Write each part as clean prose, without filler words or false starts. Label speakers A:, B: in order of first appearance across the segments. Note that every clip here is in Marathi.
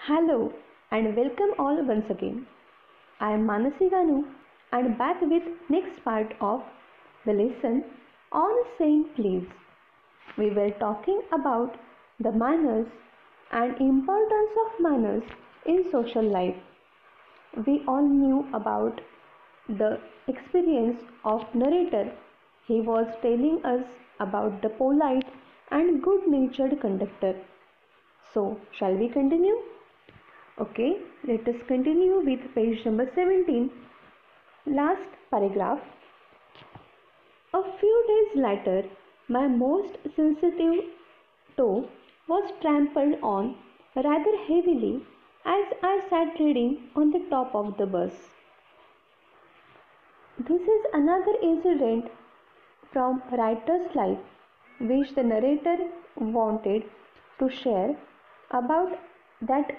A: Hello and welcome all once again. I am Manasi Ganu and back with next part of the lesson on saying please. We were talking about the manners and importance of manners in social life. We all knew about the experience of narrator. He was telling us about the polite and good-natured conductor. So, shall we continue? Okay, let us continue with page number 17. Last paragraph. A few days later, my most sensitive toe was trampled on rather heavily as I sat reading on the top of the bus. This is another incident from writer's life which the narrator wanted to share about that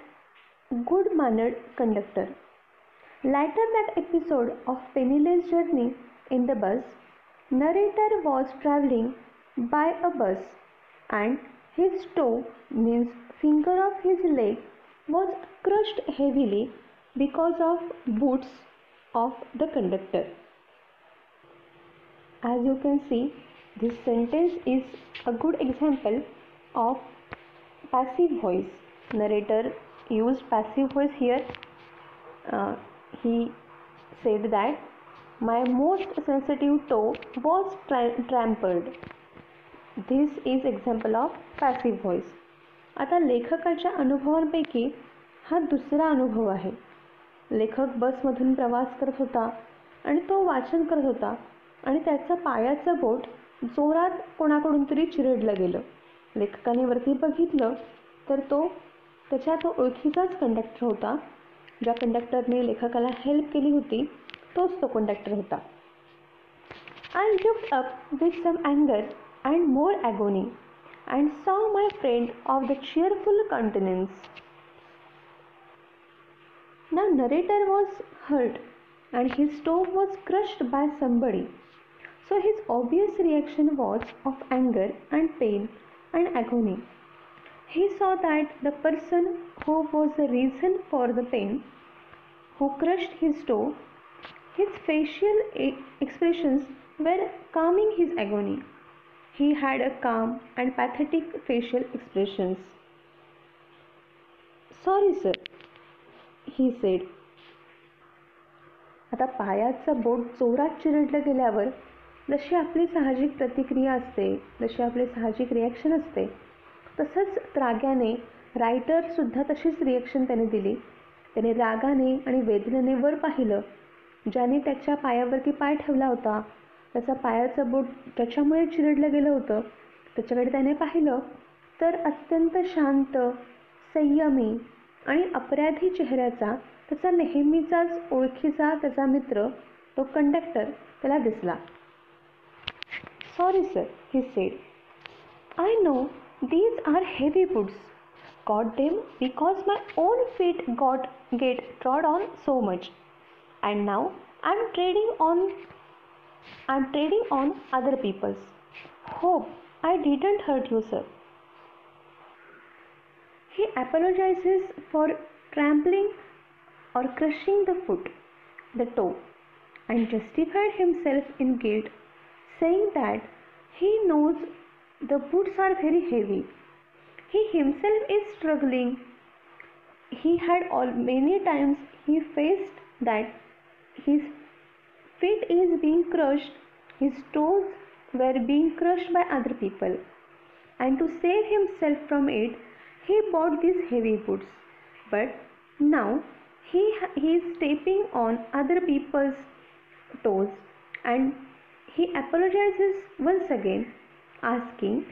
A: good-mannered conductor. Later that episode of Penniless journey in the bus, narrator was traveling by a bus and his toe means finger of his leg was crushed heavily because of boots of the conductor. As you can see, this sentence is a good example of passive voice. Narrator used passive voice here. He said that my most sensitive toe was trampled. This is example of passive voice. आता लेखकाच्या अनुभवांपैकी हा दुसरा अनुभव आहे. लेखक बसमधून प्रवास करत होता आणि तो वाचन करत होता आणि त्याचा पायाचं बोट जोरात कोणाकडून तरी चिरडलं गेलं. लेखकाने वरती बघितलं तर त्याच्या तो ओळखीचाच कंडक्टर होता. ज्या कंडक्टरने लेखकाला हेल्प केली होती तोच तो कंडक्टर होता. I looked up with some anger and more agony and saw my friend of the cheerful countenance. Now narrator was hurt and his toe was crushed by somebody. So his obvious reaction was of anger and pain and agony. He saw that the person who was the reason for the pain, who crushed his toe, his facial expressions were calming his agony. He had a calm and pathetic facial expressions. Sorry sir, he said. आता पायाचं बोट जोरात चिरडलं गेल्यावर जशी आपली साहजिक प्रतिक्रिया असते, जशी आपली साहजिक रिॲक्शन असते, तसंच त्राग्याने रायटरसुद्धा तशीच रिॲक्शन त्याने दिली. त्याने रागाने आणि वेदनेने वर पाहिलं. ज्याने त्याच्या पायावरती पाय ठेवला होता, त्याचा पायाचं बोट त्याच्यामुळे चिरडलं गेलं होतं, त्याच्याकडे त्याने पाहिलं तर अत्यंत शांत, संयमी आणि अपराधी चेहऱ्याचा त्याचा नेहमीचाच ओळखीचा त्याचा मित्र तो कंडक्टर त्याला दिसला. Sorry sir, he said. I know these are heavy boots. Got them because my own feet get trod on so much, and now I'm treading on other people's. Hope I didn't hurt you, sir. He apologizes for trampling or crushing the toe, and justified himself in guilt, saying that he knows the boots are very heavy. He himself is struggling. He had many times he faced that his feet is being crushed, his toes were being crushed by other people, and to save himself from it, he bought these heavy boots. But now he is stepping on other people's toes, and he apologizes once again, asking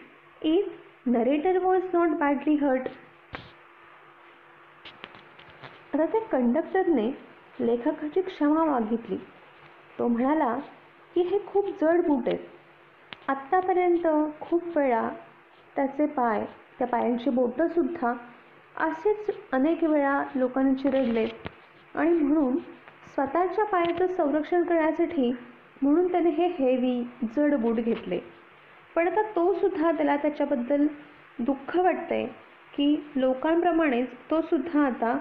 A: if narrator was not badly hurt. आता त्या कंडक्टरने लेखकाची क्षमा मागितली. तो म्हणाला की हे खूप जड बूट आहेत. आत्तापर्यंत खूप वेळा त्याचे पाय, त्या पायांची बोटंसुद्धा असेच अनेक वेळा लोकांनी चिरडलेत आणि म्हणून स्वतःच्या पायाचं संरक्षण करण्यासाठी म्हणून त्याने हे हेवी जड बूट घेतले. पण आता तो सुद्धा त्याला त्याच्याबद्दल दुःख वाटतंय की लोकांप्रमाणेच तो सुद्धा आता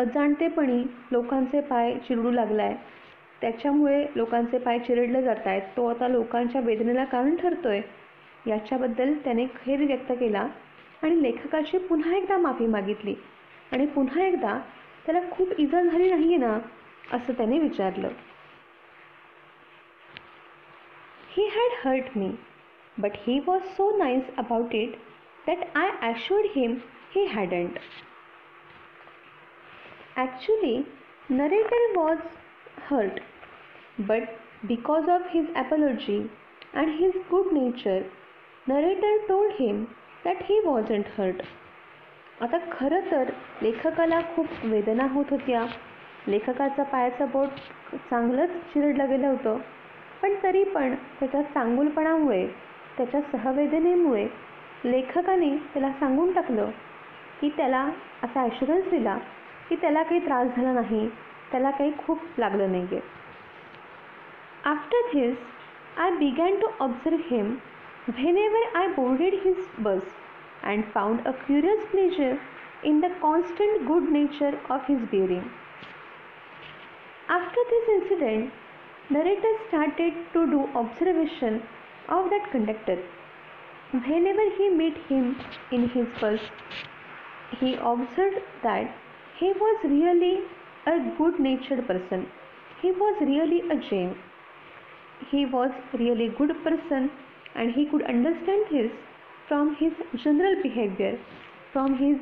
A: अजाणतेपणी लोकांचे पाय चिरडू लागलाय. त्याच्यामुळे लोकांचे पाय चिरडले जात आहेत. तो आता लोकांच्या वेदनेला कारण ठरतोय. याच्याबद्दल त्याने खेद व्यक्त केला आणि लेखकाची पुन्हा एकदा माफी मागितली आणि पुन्हा एकदा त्याला खूप इजा झाली नाही ना असं त्याने विचारलं. He had hurt me, but he was so nice about it that I assured him he hadn't. Actually, narrator was hurt, but because of his apology and his good nature, narrator told him that he wasn't hurt. आता खरं तर लेखकाला खूप वेदना होत होत्या. लेखकाचा पायाचं बोट चांगलंच चिरडलं गेलं होतं, पण तरी पण त्याच्या चांगुलपणामुळे, त्याच्या सहवेदनेमुळे लेखकाने त्याला सांगून टाकलं की त्याला असा ॲश्युरन्स दिला की त्याला काही त्रास झाला नाही, त्याला काही खूप लागलं नाही आहे. After this I began to observe him whenever I boarded his bus and found a curious pleasure in the constant good nature of his bearing. After this incident, narrator started to do observation of that conductor. Whenever he met him in his bus, he observed that he was really a good-natured person. He was really a gem. He was really good person, and he could understand this from his general behavior, from his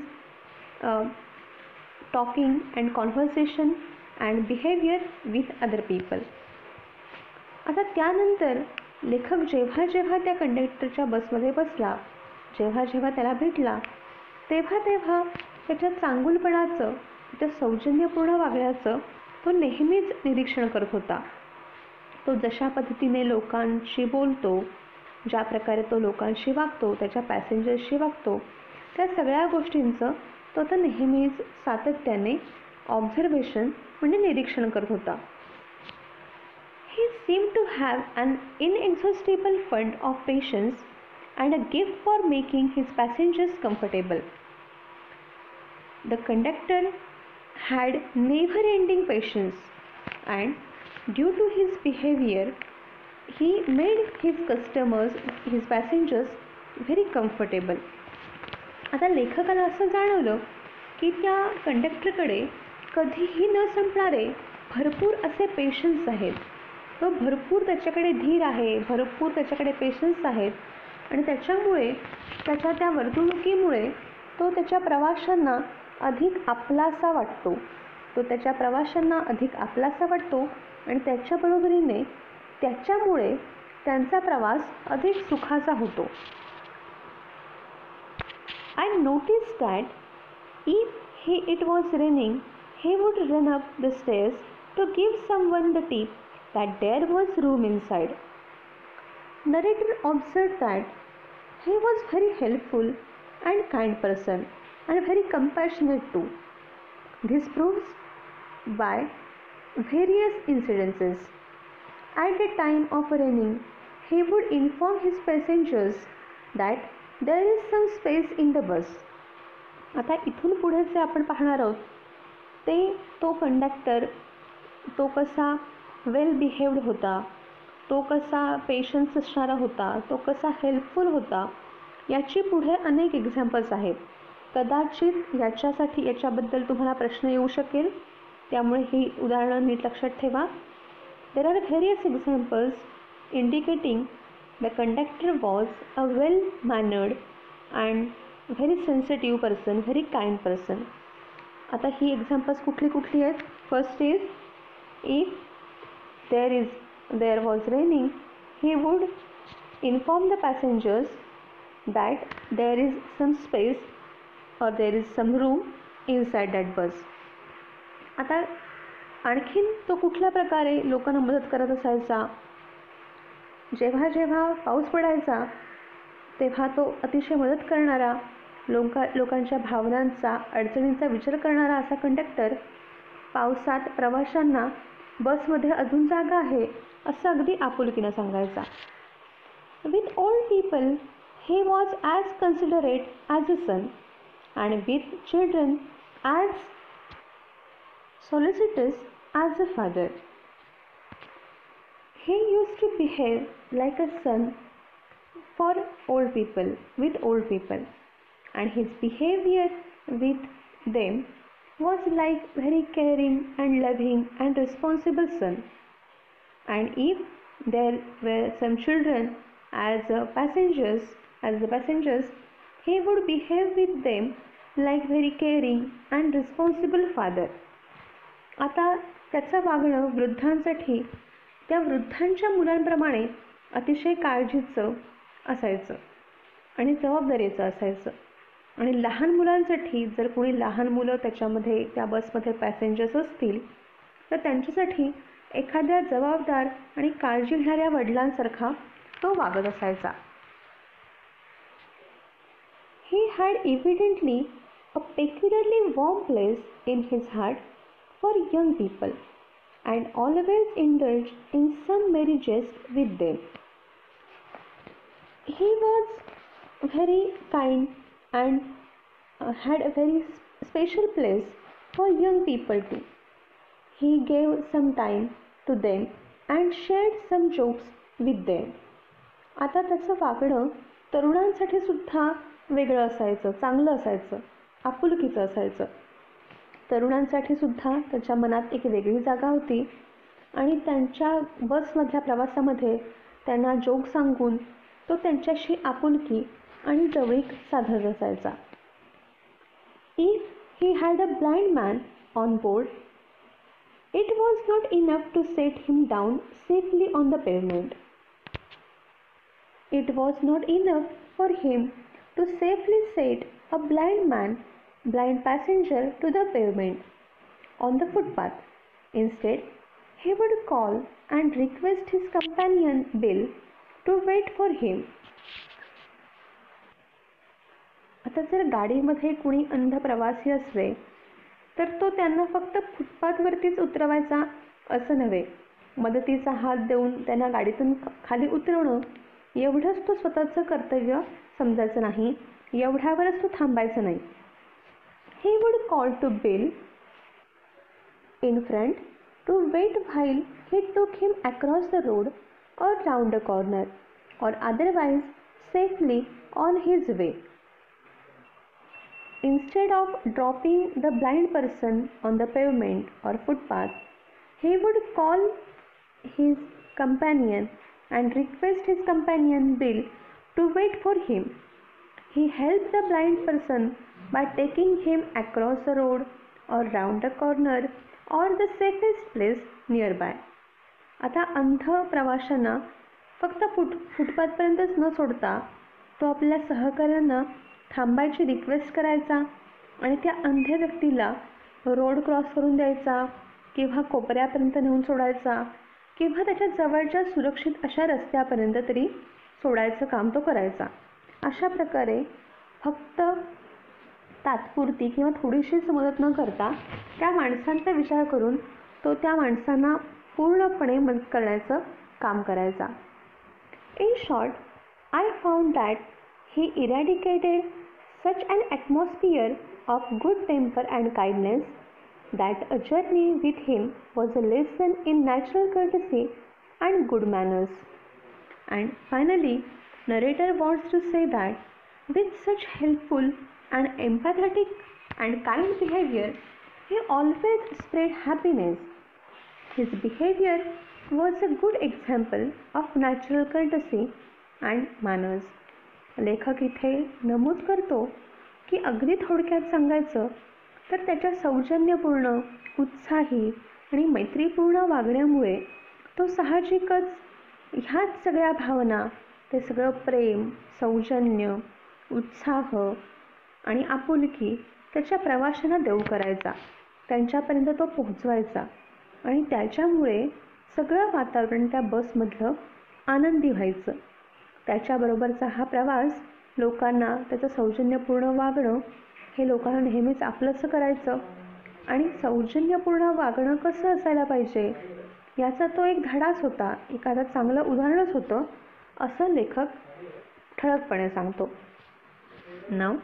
A: talking and conversation and behavior with other people. आता त्यानंतर लेखक जेव्हा जेव्हा त्या कंडक्टरच्या बसमध्ये बसला, जेव्हा जेव्हा त्याला भेटला, तेव्हा तेव्हा त्याच्या चांगुलपणाचं, त्याच्या सौजन्यपूर्ण वागण्याचं तो नेहमीच निरीक्षण करत होता. तो जशा पद्धतीने लोकांशी बोलतो, ज्या प्रकारे तो लोकांशी वागतो, त्याच्या पॅसेंजर्सशी वागतो, त्या सगळ्या गोष्टींचं तो आता नेहमीच सातत्याने ऑब्झर्वेशन म्हणजे निरीक्षण करत होता. He seemed to have an inexhaustible fund of patience and a gift for making his passengers comfortable. The conductor had never-ending patience, and due to his behavior, he made his customers, his passengers very comfortable. आता लेखकाला असं जाणवलं की त्या कंडक्टरकडे कधीही न संपणारे भरपूर असे पेशन्स आहेत. तो भरपूर त्याच्याकडे धीर आहे, भरपूर त्याच्याकडे पेशन्स आहेत आणि त्याच्यामुळे त्याच्या त्या वर्तणुकीमुळे तो त्याच्या प्रवाशांना अधिक आपलासा वाटतो. तो त्याच्या प्रवाशांना अधिक आपलासा वाटतो आणि त्याच्याबरोबरीने त्याच्यामुळे त्यांचा प्रवास अधिक सुखाचा होतो. I noticed that if it was raining, he would run up the stairs to give someone the tip that there was room inside. Narrator observed that he was very helpful and kind person and very compassionate too. This proves by various incidences. At the time of raining, he would inform his passengers that there is some space in the bus. आता इथून पुढे जे आपण पाहणार आहोत ते तो कंडक्टर, तो कसा वेल बिहेव्ड होता, तो कसा पेशन्स असणारा होता, तो कसा हेल्पफुल होता, याची पुढे अनेक एक्झाम्पल्स आहेत. कदाचित याच्याबद्दल तुम्हाला प्रश्न येऊ शकेल, त्यामुळे ही उदाहरणं नीट लक्षात ठेवा. There are various examples indicating the conductor was a well-mannered and very sensitive person, very kind person. आता ही एक्झाम्पल्स कुठली आहेत? First is, if there was raining, he would inform the passengers that there is some space or there is some room inside that bus. आता आणखीन तो कुठल्या प्रकारे लोकांना मदत करत असायचा? जेव्हा जेव्हा पाऊस पडायचा तेव्हा तो अतिशय मदत करणारा, लोकांच्या भावनांचा, अडचणींचा विचार करणारा असा कंडक्टर पावसात प्रवाशांना बसमध्ये अजून जागा आहे असं अगदी आपुलकीनं सांगायचा. With old people he was as considerate as a son and with children as solicitous as a father. He used to behave like a son for old people, with old people, and his behavior with them was like very caring and loving and responsible son. And if there were some children as the passengers, he would behave with them like very caring and responsible father. आता त्याचं वागणं वृद्धांसाठी त्या वृद्धांच्या मुलांप्रमाणे अतिशय काळजीचं असायचं आणि जबाबदारीचं असायचं. आणि लहान मुलांसाठी जर कोणी लहान मुलं त्याच्यामध्ये त्या बसमध्ये पॅसेंजर्स असतील तर त्यांच्यासाठी एखाद्या जबाबदार आणि काळजी घेणाऱ्या वडिलांसारखा तो वागत असायचा. He had evidently a peculiarly warm place in his heart for young people and always indulged in some merry jest with them. He was very kind and had a very special place for young people too. He gave some time to them and shared some jokes with them. आता त्याचं वागणं तरुणांसाठी सुद्धा वेगळं असायचं, चांगलं असायचं, आपुलकीचं असायचं. तरुणांसाठी सुद्धा त्याच्या मनात एक वेगळी जागा होती आणि त्यांच्या बसमधल्या प्रवासामध्ये त्यांना जोक सांगून तो त्यांच्याशी आपुलकी आणि जवळीक साधत असायचा. If he had a blind man on board, it was not enough to set him down safely on the pavement. It was not enough for him to safely set a blind passenger to the pavement on the footpath. Instead, he would call and request his companion Bill to wait for him. आता जर गाडीमध्ये कुणी अंध प्रवासी असले तर तो त्यांना फक्त फुटपाथवरतीच उतरवायचा असं नव्हे, मदतीचा हात देऊन त्यांना गाडीतून खाली उतरवणं एवढंच तो स्वतःचं कर्तव्य समजायचं नाही, एवढ्यावरच तो थांबायचं नाही. He would call to Bill in front to wait while he took him across the road or round a corner or otherwise safely on his way. Instead of dropping the blind person on the pavement or footpath, he would call his companion and request his companion Bill to wait for him. He helped the blind person by taking him across the road or round a corner or the safest place nearby. आता अंध प्रवाशांना फक्त फुटपाथपर्यंतच न सोडता तो आपल्या सहकाऱ्यांना थांबायची रिक्वेस्ट करायचा आणि त्या अंध व्यक्तीला रोड क्रॉस करून द्यायचा किंवा कोपऱ्यापर्यंत नेऊन सोडायचा किंवा त्याच्या जवळच्या सुरक्षित अशा रस्त्यापर्यंत तरी सोडायचं काम तो करायचा. अशा प्रकारे फक्त तात्पुरती किंवा थोडीशीच मदत न करता त्या माणसांचा विचार करून तो त्या माणसांना पूर्णपणे मदत करण्याचं काम करायचा. In short, I found that he eradicated such an atmosphere of good temper and kindness that a journey with him was a lesson in natural courtesy and good manners. And finally, narrator wants to say that with such helpful and empathetic and kind behavior, he always spread happiness. His behavior was a good example of natural courtesy and manners. लेखक इथे नमूद करतो की अगदी थोडक्यात सांगायचं तर त्याच्या सौजन्यपूर्ण, उत्साही आणि मैत्रीपूर्ण वागण्यामुळे तो साहजिकच ह्याच सगळ्या भावना, ते सगळं प्रेम, सौजन्य, उत्साह आणि आपुलकी त्याच्या प्रवाशांना देऊ करायचा, त्यांच्यापर्यंत तो पोहोचवायचा आणि त्याच्यामुळे सगळं वातावरण त्या बसमधलं आनंदी व्हायचं. त्याच्याबरोबरचा हा प्रवास लोकांना त्याचं सौजन्यपूर्ण वागणं हे लोकांना नेहमीच आपलंसं करायचं आणि सौजन्यपूर्ण वागणं कसं असायला पाहिजे याचा तो एक धडाच होता, एखादं चांगलं उदाहरणच होतं असं लेखक ठळकपणे सांगतो. नाव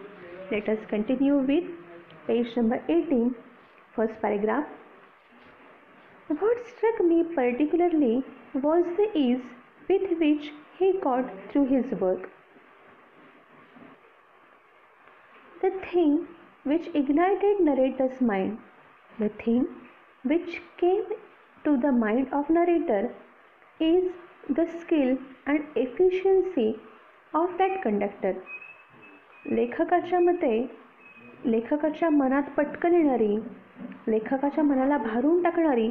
A: Let us continue with page number 18, first paragraph. What struck me particularly was the ease with which he got through his work. The thing which ignited narrator's mind, the thing which came to the mind of narrator is the skill and efficiency of that conductor. लेखकाच्या मते लेखकाच्या मनात पटकन येणारी, लेखकाच्या मनाला भारून टाकणारी,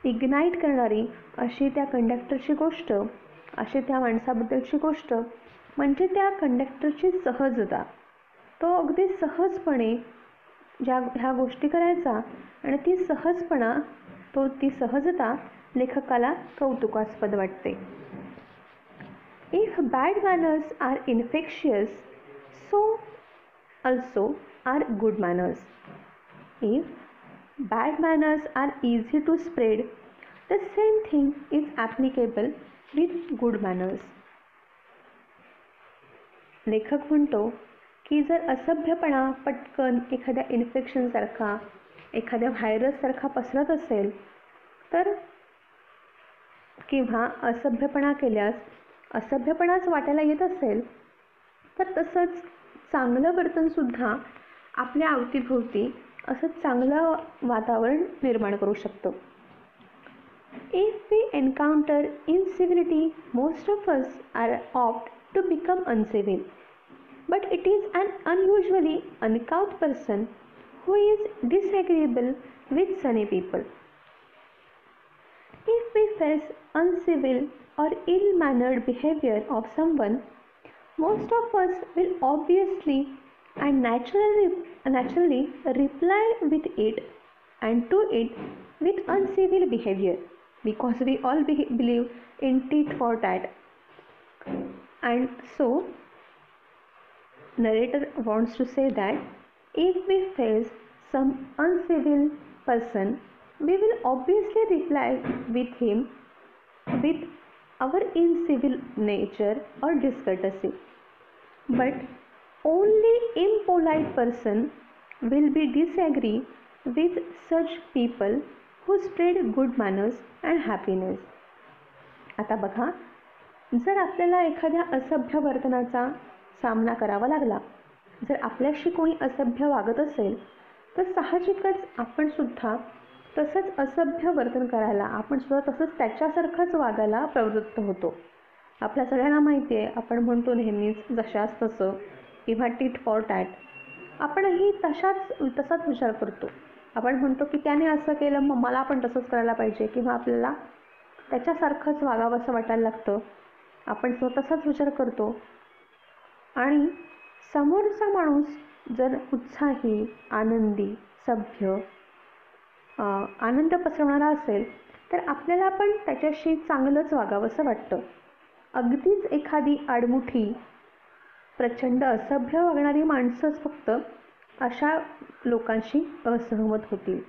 A: इग्नाईट करणारी अशी त्या कंडक्टरची गोष्ट, अशी त्या माणसाबद्दलची गोष्ट म्हणजे त्या कंडक्टरची सहजता. तो अगदी सहजपणे ह्या गोष्टी करायचा आणि ती सहजपणा, ती सहजता लेखकाला कौतुकास्पद वाटते. If bad manners are infectious, so also are good manners. If bad manners are easy to spread, the same thing is applicable with good manners. लेखक म्हणतो की जर असभ्यपणा पटकन एखाद्या इन्फेक्शन सारखा, एखाद्या व्हायरस सारखा पसरत असेल तर, किंवा असभ्यपणा केल्यास असभ्यपणाच वाटायला येत असेल तर तसंच चांगलं वर्तनसुद्धा आपल्या अवतीभोवती असं चांगलं वातावरण निर्माण करू शकतो. If we encounter incivility, most of us are opt to become uncivil, but it is an unusually uncouth person who is disagreeable with sunny people. If we face uncivil or ill-mannered behavior of someone, most of us will obviously and naturally reply with it and to it with uncivil behavior, because we all believe in tit for tat. And so narrator wants to say that if we face some uncivil person, we will obviously reply with him with our incivil nature or discourtesy. But only impolite person will be disagree with such people who spread good manners and happiness. आता बघा, जर आपल्याला एखाद्या असभ्य वर्तनाचा सामना करावा लागला, जर आपल्याशी कोणी असभ्य वागत असेल तर साहजिकच आपण सुद्धा तसंच असभ्य वर्तन करायला, आपण सुद्धा तसंच त्याच्यासारखंच वागायला प्रवृत्त होतो. आपल्या सगळ्यांना माहिती आहे, आपण म्हणतो नेहमीच जशास तसं किंवा टिट फॉर टॅट. आपणही तसाच विचार करतो. आपण म्हणतो की त्याने असं केलं मग मला पण तसंच करायला पाहिजे, किंवा आपल्याला त्याच्यासारखंच वागावं असं वाटायला लागतं. आपण सुद्धा तसाच विचार करतो. आणि समोरचा माणूस जर उत्साही, आनंदी, सभ्य, आनंद पसरवणारा असेल तर आपल्याला पण त्याच्याशी चांगलंच वागावं असं वाटतं. अगदीच एखादी आडमुठी, प्रचंड असभ्य वागणारी माणसंच फक्त अशा लोकांशी असहमत होतील.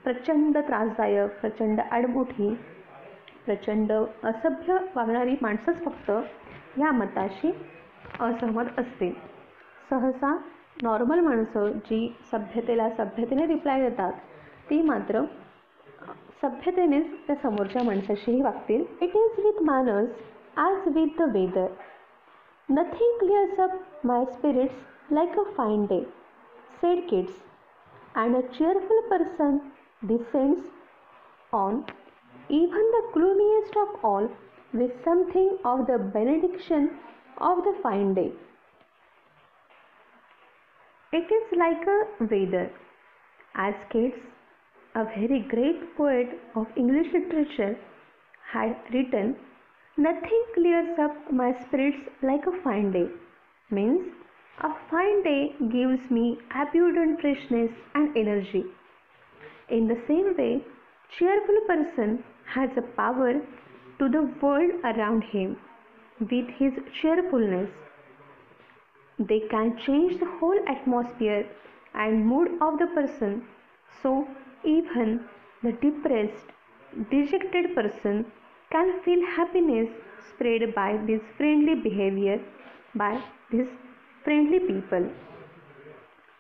A: प्रचंड त्रासदायक, प्रचंड आडमुठी, प्रचंड असभ्य वागणारी माणसंच फक्त या मताशी असहमत असतील. सहसा नॉर्मल माणसं जी सभ्यतेने रिप्लाय देतात ती मात्र सभ्यतेनेच त्या समोरच्या माणसाशीही वागतील. It is with manners as with the weather. Nothing clears up my spirits like a fine day, said Keats, and a cheerful person descends on even the gloomiest of all with something of the benediction of the fine day. It is like a weather. As kids, a very great poet of English literature had written, "Nothing clears up my spirits like a fine day." Means, a fine day gives me abundant freshness and energy. In the same way, cheerful person has a power to the world around him with his cheerfulness. They can change the whole atmosphere and mood of the person, so even the depressed, dejected person can feel happiness spread by this friendly behavior, by this friendly people.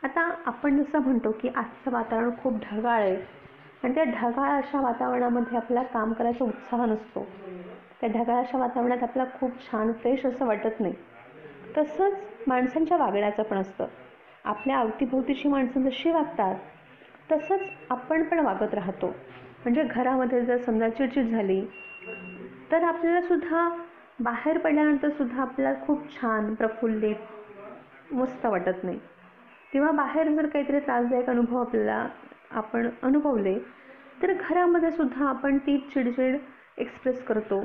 A: आता आपण जसं म्हणतो की आजचं वातावरण खूप ढगाळ आहे आणि त्या ढगाळ अशा वातावरणामध्ये आपल्याला काम करायचा उत्साह नसतो. त्या ढगाळ अशा वातावरणात आपल्याला खूप छान फ्रेश असं वाटत नाही. तसंच माणसांच्या वागण्याचं पण असतं. आपल्या अवतीभोवतीची माणसं जशी वागतात तसंच आपण पण वागत राहतो. म्हणजे घरामध्ये जर समजा चिडचिड झाली तर आपल्याला सुद्धा बाहेर पडल्यानंतर सुद्धा आपल्याला खूप छान प्रफुल्लित मस्त वाटत नाही. किंवा बाहेर जर काहीतरी त्रासदायक अनुभव आपल्याला आपण अनुभवले तर घरामध्ये सुद्धा आपण ती चिडचिड एक्सप्रेस करतो.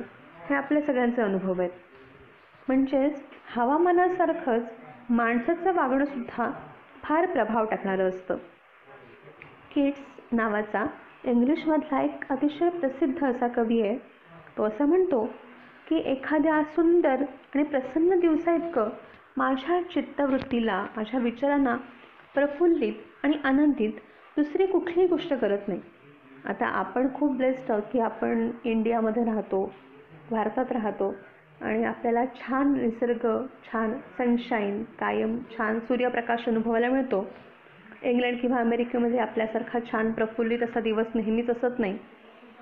A: हे आपल्या सगळ्यांचे अनुभव आहेत. म्हणजेच हवामानासारखंच माणसाचं वागणं सुद्धा फार प्रभाव टाकणारं असतं. किट्स नावाचा इंग्लिशमधला एक अतिशय प्रसिद्ध असा कवी आहे. तो असं म्हणतो की एखाद्या सुंदर आणि प्रसन्न दिवसाइतकं माझ्या चित्तवृत्तीला, माझ्या विचारांना प्रफुल्लित आणि आनंदित दुसरी कुठलीही गोष्ट करत नाही. आता आपण खूप ब्लेस्ड आहोत की आपण इंडियामध्ये राहतो, भारतात राहतो आणि आपल्याला छान निसर्ग, छान सनशाईन, कायम छान सूर्यप्रकाश अनुभवायला मिळतो. इंग्लंड किंवा अमेरिकेमध्ये आपल्यासारखा छान प्रफुल्लित असा दिवस नेहमीच असत नाही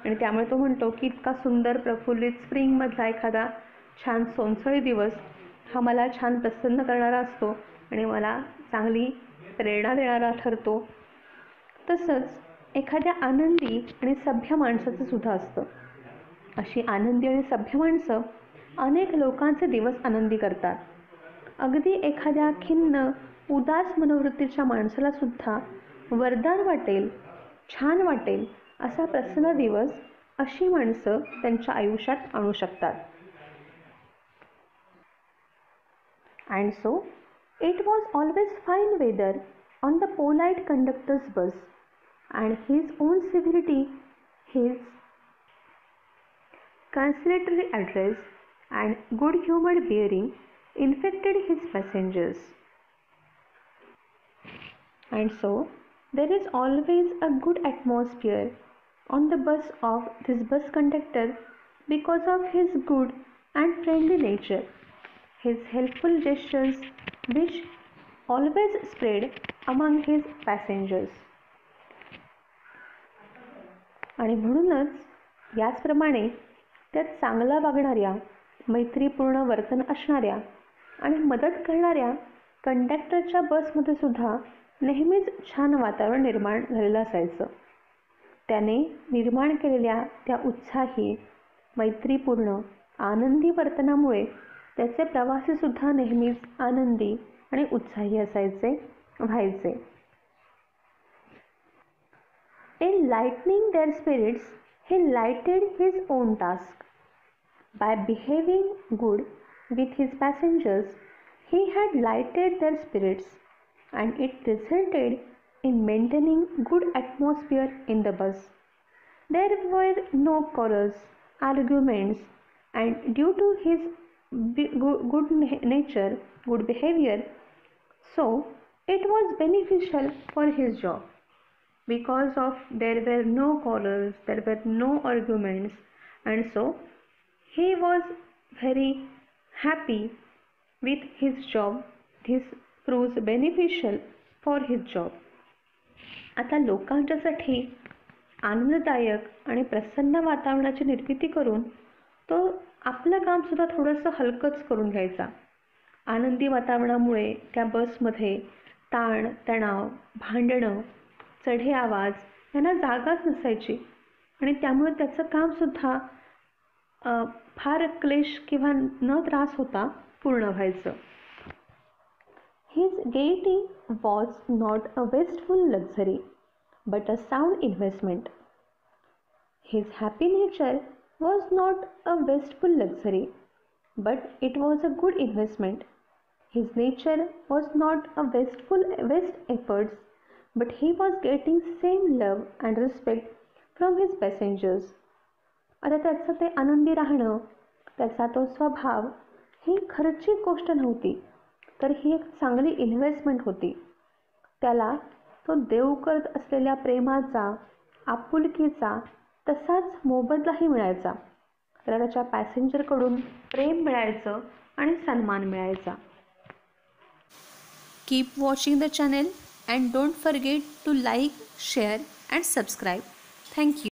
A: आणि त्यामुळे तो म्हणतो की इतका सुंदर प्रफुल्लित स्प्रिंगमधला एखादा छान सोनसळी दिवस हा मला छान प्रसन्न करणारा असतो आणि मला चांगली प्रेरणा देणारा ठरतो. तसंच एखाद्या आनंदी आणि सभ्य माणसाचं सुद्धा असतं. अशी आनंदी आणि सभ्य माणसं अनेक लोकांचे दिवस आनंदी करतात. अगदी एखाद्या खिन्न उदास मनोवृत्तीच्या माणसाला सुद्धा वरदान वाटेल, छान वाटेल असा प्रसन्न दिवस अशी माणसं त्यांच्या आयुष्यात आणू शकतात. And so, it was always fine weather on the polite conductor's bus, and his own civility, his conciliatory address, and good-humored bearing infected his passengers. And so, there is always a good atmosphere on the bus of this bus conductor because of his good and friendly nature, his helpful gestures which always spread among his passengers. आणि म्हणूनच याचप्रमाणे त्यात चांगला वागणाऱ्या, मैत्रीपूर्ण वर्तन असणाऱ्या आणि मदत करणाऱ्या कंडक्टरच्या बसमध्ये सुद्धा नेहमीच छान वातावरण निर्माण झालेलं असायचं. त्याने निर्माण केलेल्या त्या उत्साही, मैत्रीपूर्ण, आनंदी वर्तनामुळे त्याचे प्रवासीसुद्धा नेहमीच आनंदी आणि उत्साही व्हायचे. In lightening their spirits, he lighted his own task. By behaving good with his passengers, he had lighted their spirits, and it resulted in maintaining good atmosphere in the bus. There were no quarrels, arguments, and due to his good nature, good behavior, so it was beneficial for his job. Because of there were no quarrels, there were no arguments, and so he was very happy with his job. This proves beneficial for his job. आता लोकांच्यासाठी आनंददायक आणि प्रसन्न वातावरणाची निर्मिती करून तो आपलं काम सुद्धा थोडंसं हलकंच करून घ्यायचा. आनंदी वातावरणामुळे त्या बसमध्ये ताण, तणाव, भांडणं, चढे आवाज यांना जागाच नसायची आणि त्यामुळे त्याचं कामसुद्धा फार क्लेश किंवा न त्रास होता पूर्ण व्हायचं. His gaiety was not a wasteful luxury, but a sound investment. His happy nature was not a wasteful luxury, but it was a good investment. His nature was not a waste efforts, but he was getting same love and respect from his passengers. आता त्याचं ते आनंदी राहणं, त्याचा तो स्वभाव ही खर्चिक गोष्ट नव्हती, तर ही एक चांगली इन्व्हेस्टमेंट होती. त्याला तो देव करत असलेल्या प्रेमाचा, आपुलकीचा तसाच मोबदलाही मिळायचा. त्याला त्याच्या पॅसेंजरकडून प्रेम मिळायचं आणि सन्मान मिळायचा. Keep watching the channel and don't forget to like, share and subscribe. Thank you.